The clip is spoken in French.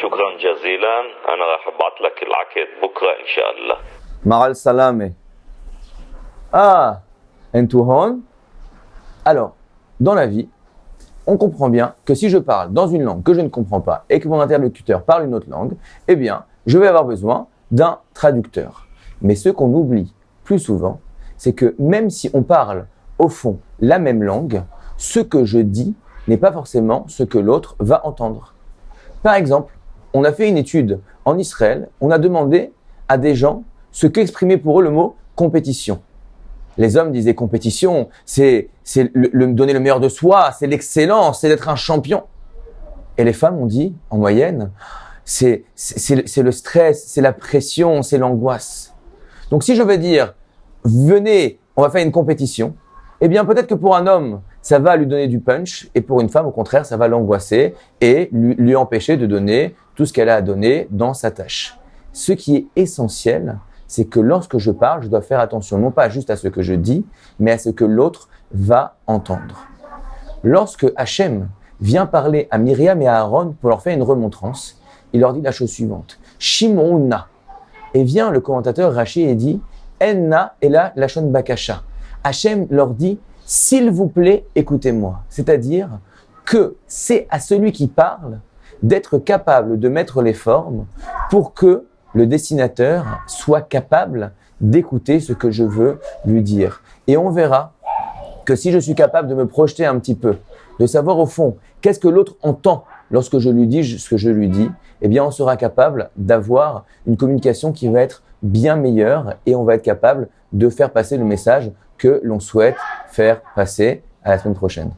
شكرا جزيلا. أنا راح أبعت لك العقد بكرة إن شاء الله. Maral Salame. Ah, Entuhon. Alors, dans la vie, on comprend bien que si je parle dans une langue que je ne comprends pas et que mon interlocuteur parle une autre langue, eh bien, je vais avoir besoin d'un traducteur. Mais ce qu'on oublie plus souvent, c'est que même si on parle au fond la même langue, ce que je dis n'est pas forcément ce que l'autre va entendre. Par exemple, on a fait une étude en Israël, on a demandé à des gens ce qu'exprimait pour eux le mot compétition. Les hommes disaient compétition, c'est donner le meilleur de soi, c'est l'excellence, c'est d'être un champion. Et les femmes ont dit, en moyenne, c'est le stress, c'est la pression, c'est l'angoisse. Donc si je vais dire, venez, on va faire une compétition, eh bien peut-être que pour un homme, ça va lui donner du punch, et pour une femme, au contraire, ça va l'angoisser et lui empêcher de donner tout ce qu'elle a à donner dans sa tâche. Ce qui est essentiel, c'est que lorsque je parle, je dois faire attention non pas juste à ce que je dis, mais à ce que l'autre va entendre. Lorsque Hachem vient parler à Myriam et à Aaron pour leur faire une remontrance, il leur dit la chose suivante. Shim'una. Et vient le commentateur Rashi et dit Enna et la lachon bakasha. Hachem leur dit s'il vous plaît, écoutez-moi. C'est-à-dire que c'est à celui qui parle d'être capable de mettre les formes pour que le destinateur soit capable d'écouter ce que je veux lui dire. Et on verra que si je suis capable de me projeter un petit peu, de savoir au fond qu'est-ce que l'autre entend lorsque je lui dis ce que je lui dis, eh bien on sera capable d'avoir une communication qui va être bien meilleure et on va être capable de faire passer le message que l'on souhaite faire passer. À la semaine prochaine.